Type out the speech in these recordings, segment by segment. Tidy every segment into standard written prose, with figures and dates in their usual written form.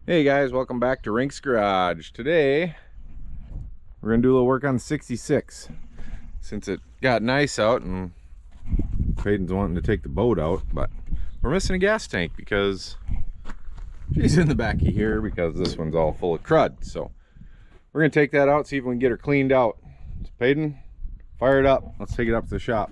Hey guys, welcome back to Rink's Garage. Today we're gonna do a little work on the 66. Since it got nice out and Peyton's wanting to take the boat out, but we're missing a gas tank because she's in the back of here because this one's all full of crud. So we're gonna take that out, see if we can get her cleaned out. So Peyton, fire it up. Let's take it up to the shop.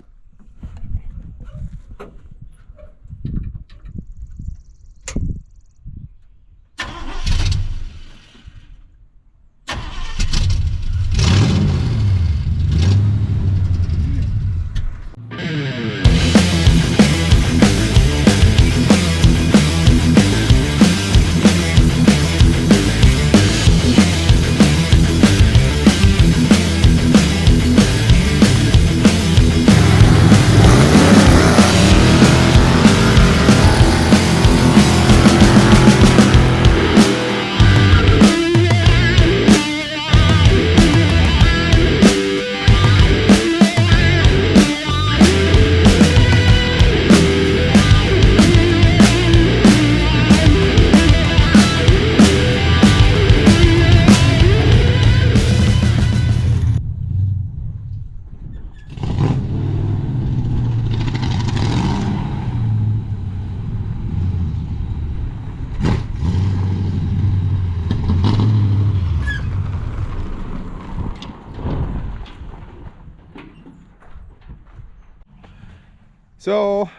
So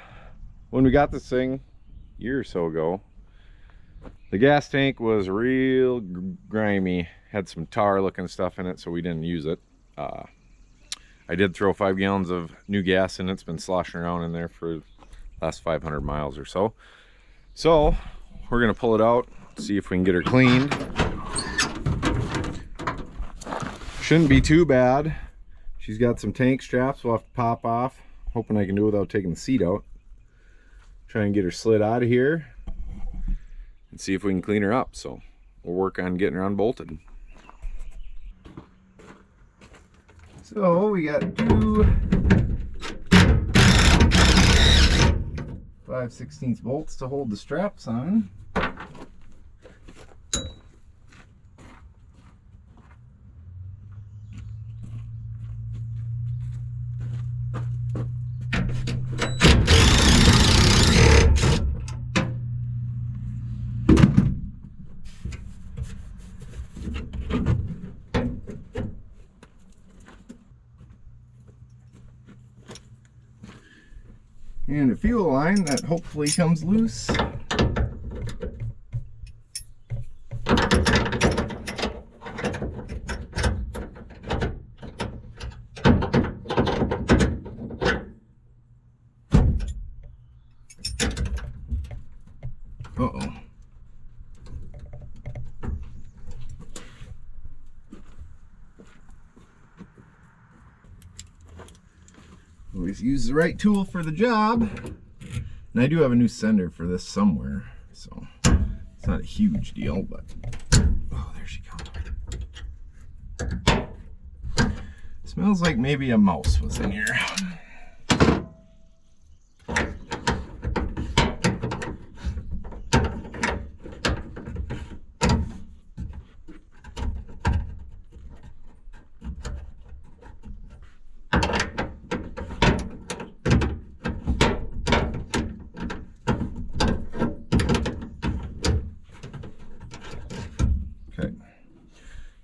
when we got this thing a year or so ago, the gas tank was real grimy, had some tar looking stuff in it, so we didn't use it. I did throw 5 gallons of new gas in it. It's been sloshing around in there for the last 500 miles or so. So we're gonna pull it out, see if we can get her cleaned. Shouldn't be too bad. She's got some tank straps we'll have to pop off. Hoping I can do it without taking the seat out. Try and get her slid out of here and see if we can clean her up. So we'll work on getting her unbolted. So we got two 5/16 bolts to hold the straps on. And a fuel line that hopefully comes loose. Uh-oh. Always use the right tool for the job. And I do have a new sender for this somewhere, so it's not a huge deal, but oh, there she comes. Smells like maybe a mouse was in here.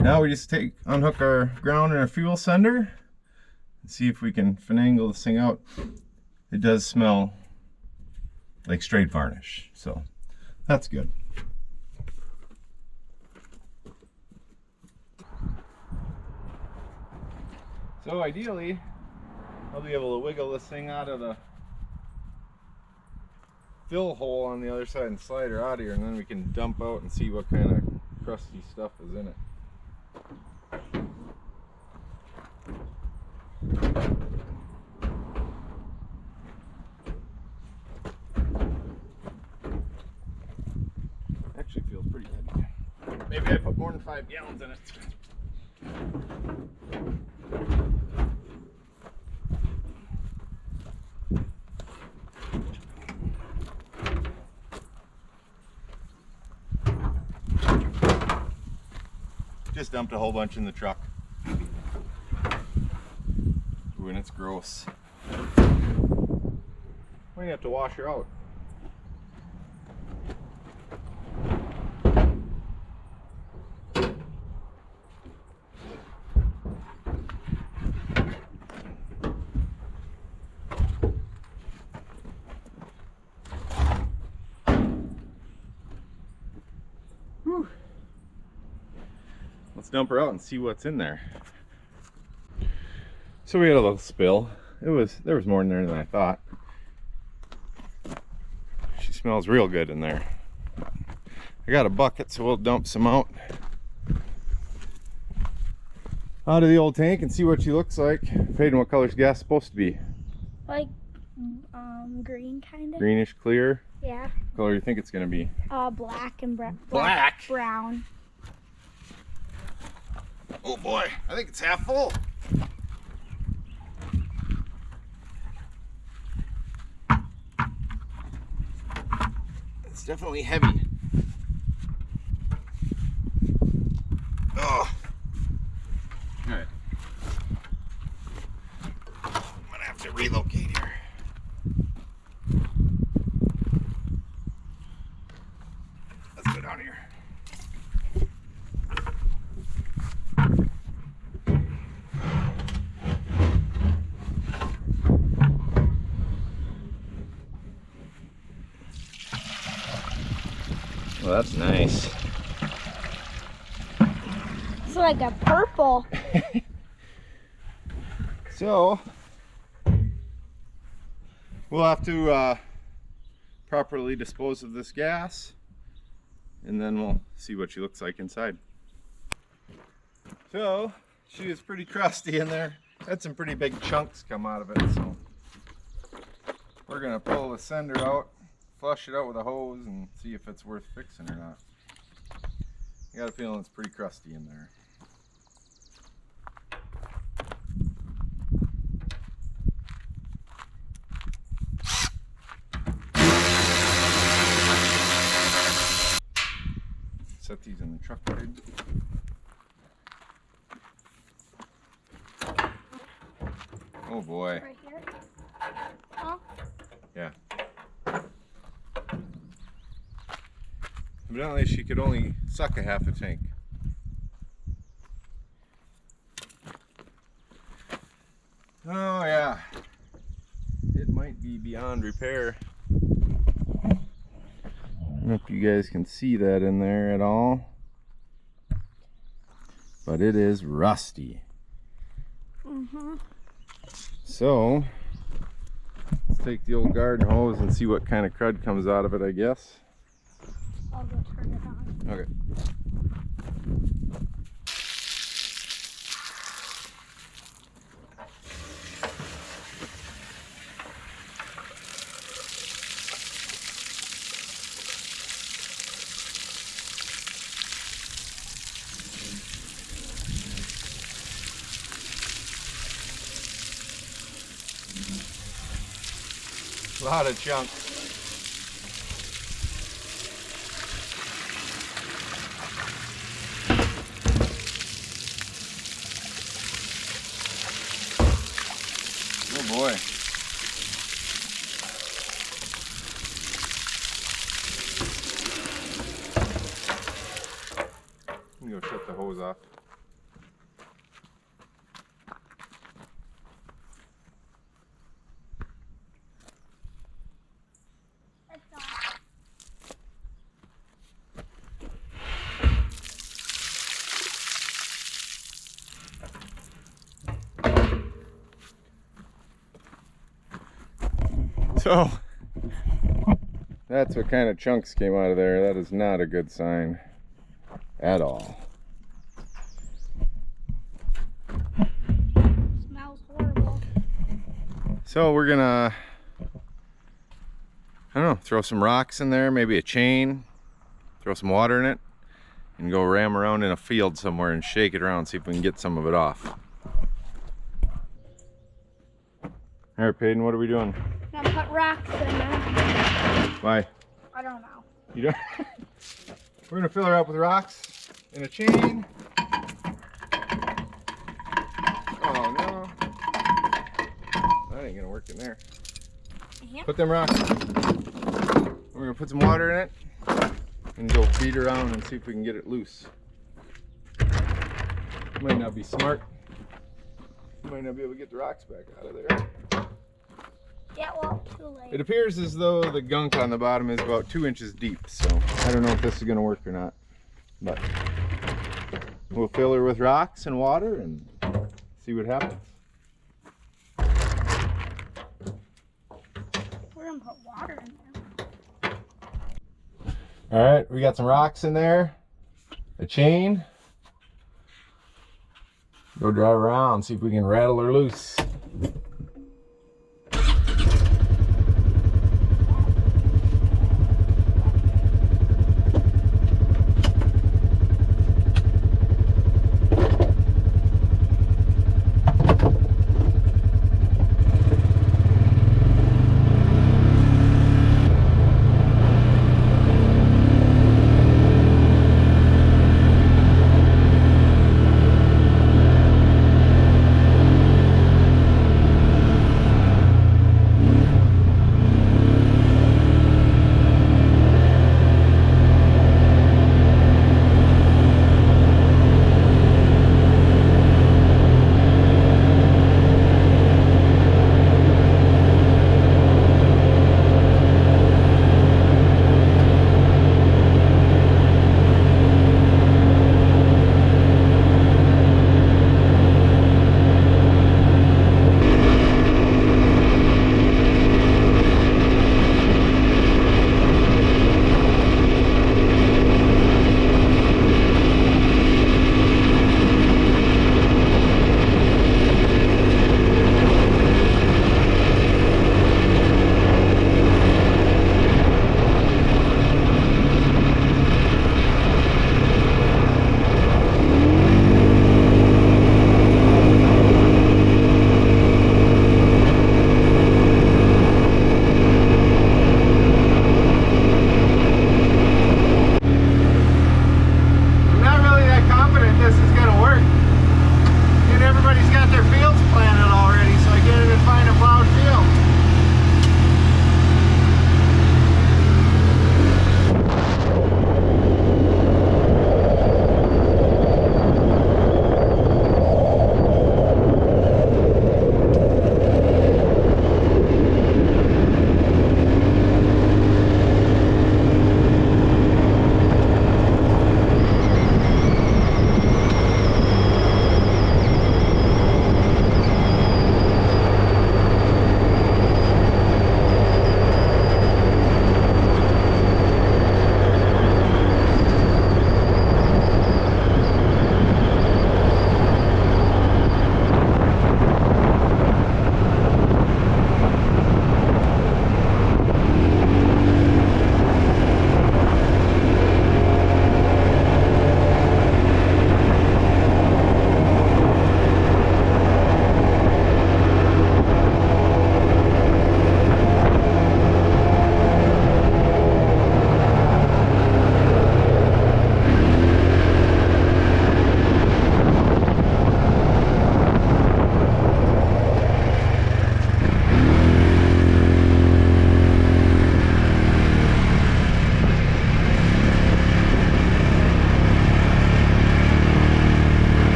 Now we just unhook our ground and our fuel sender and see if we can finagle this thing out. It does smell like straight varnish, so that's good. So ideally, I'll be able to wiggle this thing out of the fill hole on the other side and slide her out of here, and then we can dump out and see what kind of crusty stuff is in it. Actually feels pretty heavy. Maybe I put more than 5 gallons in it. Just dumped a whole bunch in the truck. Ooh, and it's gross. We have to wash her out. Whew. Let's dump her out and see what's in there. So we had a little spill. There was more in there than I thought. She smells real good in there. I got a bucket, so we'll dump some out of the old tank and see what she looks like. Peyton, what color's gas supposed to be? Like green kind of. Greenish clear? Yeah. What color do you think it's gonna be? Black and Black? Brown. Oh boy, I think it's half full. It's definitely heavy. Oh. All right. I'm gonna have to relocate here. Let's go down here. Well, that's nice. It's like a purple. So we'll have to properly dispose of this gas, and then we'll see what she looks like inside. So she is pretty crusty in there. Had some pretty big chunks come out of it, so we're gonna pull the sender out, flush it out with a hose, and see if it's worth fixing or not. I got a feeling it's pretty crusty in there. Set these in the truck, dude. Oh boy. Right here. Huh? Yeah. Evidently she could only suck a half a tank. Oh yeah. It might be beyond repair. I don't know if you guys can see that in there at all, but it is rusty. So let's take the old garden hose and see what kind of crud comes out of it, I guess. I'll go turn it on. Okay. A lot of chunks. Oh boy. I'm gonna go shut the hose off. So that's what kind of chunks came out of there. That is not a good sign at all. Smells horrible. So we're gonna, I don't know, throw some rocks in there, maybe a chain, throw some water in it, and go ram around in a field somewhere and shake it around, see if we can get some of it off. All right, Peyton, what are we doing? Now put rocks in there. Why? I don't know. You don't? We're gonna fill her up with rocks and a chain, Oh no. That ain't gonna work in there. Yeah. Put them rocks. We're gonna put some water in it and go beat around and see if we can get it loose. Might not be smart. Might not be able to get the rocks back out of there. Yeah, well, too late. It appears as though the gunk on the bottom is about 2 inches deep, so I don't know if this is gonna work or not. But we'll fill her with rocks and water and see what happens. We're gonna put water in there. All right, we got some rocks in there, a chain. Go drive around, see if we can rattle her loose.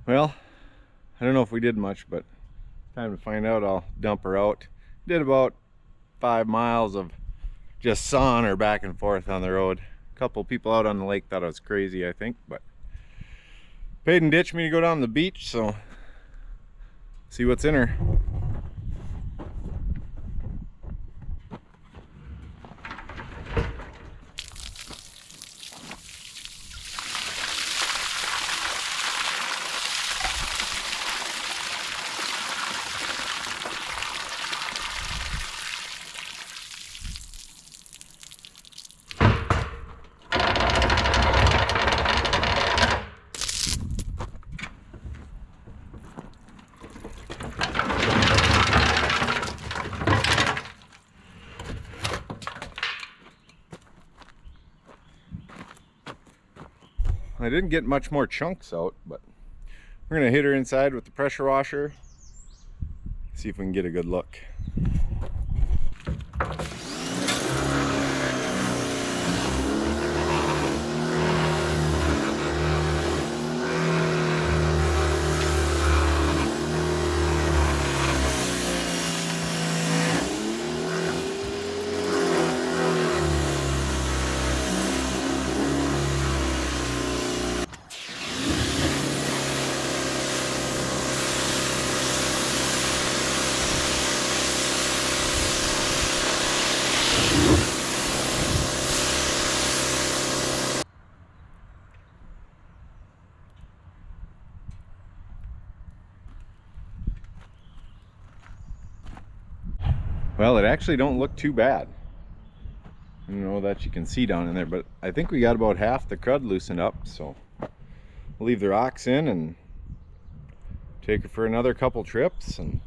Well, I don't know if we did much, but time to find out. I'll dump her out. Did about 5 miles of just sawing her back and forth on the road. A couple people out on the lake thought I was crazy, I think, but Peyton ditched me to go down the beach, so see what's in her. I didn't get much more chunks out, but we're gonna hit her inside with the pressure washer, see if we can get a good look. Well, it actually don't look too bad. I don't know that you can see down in there, but I think we got about half the crud loosened up, so we'll leave the rocks in and take her for another couple trips. And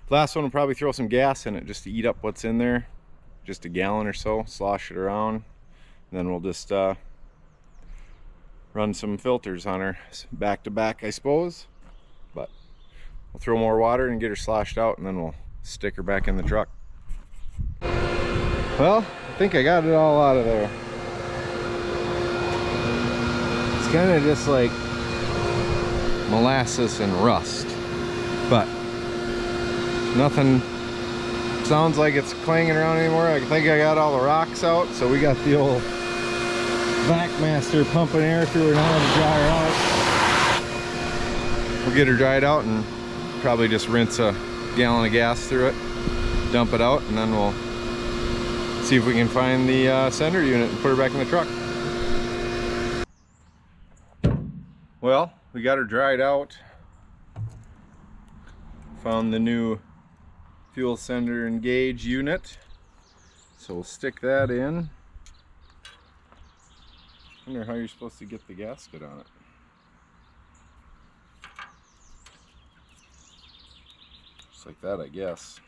last one will probably throw some gas in it just to eat up what's in there, just a gallon or so, slosh it around, and then we'll just run some filters on her back to back, I suppose. But we'll throw more water and get her sloshed out, and then we'll stick her back in the truck. Well, I think I got it all out of there. It's kind of just like molasses and rust, but nothing sounds like it's clanging around anymore. I think I got all the rocks out, so we got the old vac master pumping air through her now to dry her out. We'll get her dried out and probably just rinse a gallon of gas through it, dump it out, and then we'll see if we can find the sender unit and put her back in the truck. Well, we got her dried out. Found the new fuel sender and gauge unit, so we'll stick that in. I wonder how you're supposed to get the gasket on it. Just like that, I guess.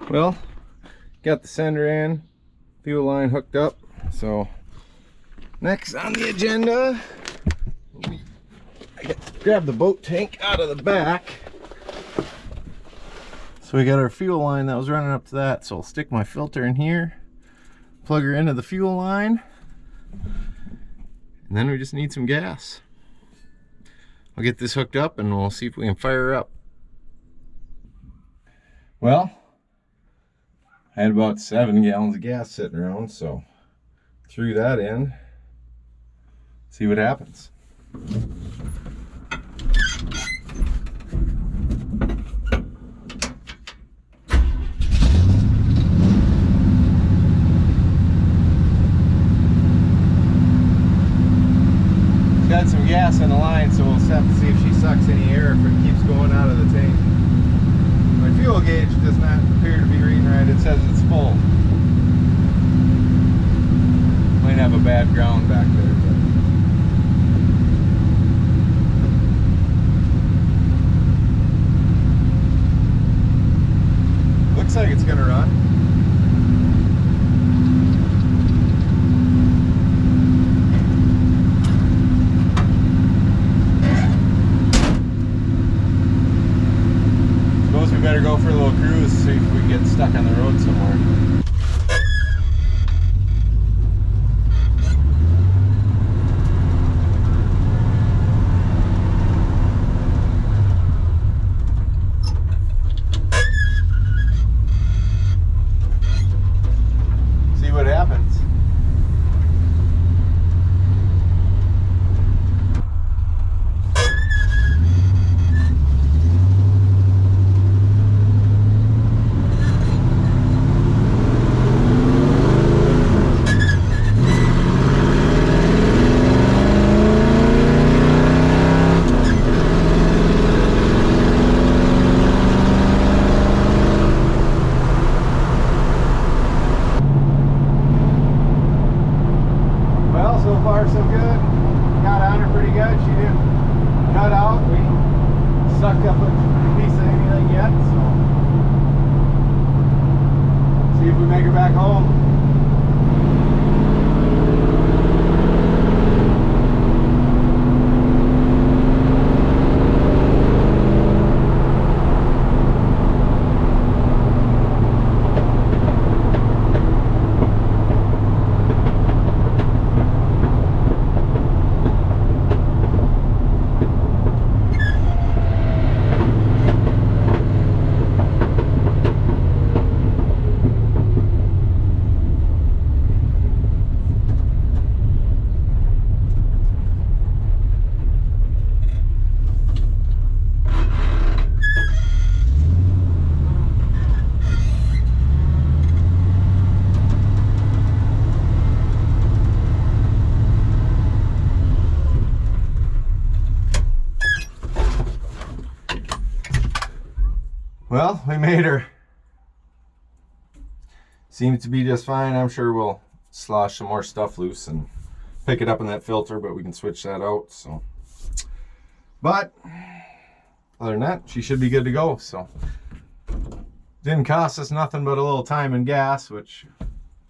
Well, got the sender in, fuel line hooked up, so next on the agenda, grab the boat tank out of the back. So we got our fuel line that was running up to that, so I'll stick my filter in here, plug her into the fuel line, and then we just need some gas. I'll get this hooked up and we'll see if we can fire her up. Well, I had about 7 gallons of gas sitting around, so threw that in, see what happens. Got some gas in the line, so we'll have to see if she sucks any air if it keeps going out of the tank. My fuel gauge does not appear to be reading right. It says it's full. Might have a bad ground back there, but looks like it's gonna run. We better go for a little cruise, see if we can get stuck on the road somewhere. See what happens. far so good. Got on her pretty good. She didn't cut out. We sucked up a piece of anything yet, so see if we make her back home. Well, we made her. Seems to be just fine. I'm sure we'll slosh some more stuff loose and pick it up in that filter, but we can switch that out. So, but other than that, she should be good to go. So, didn't cost us nothing but a little time and gas, which I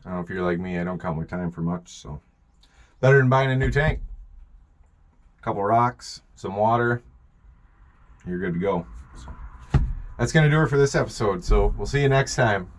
don't know if you're like me, I don't count my time for much. So, better than buying a new tank. A couple rocks, some water, you're good to go. So, that's going to do it for this episode. So we'll see you next time.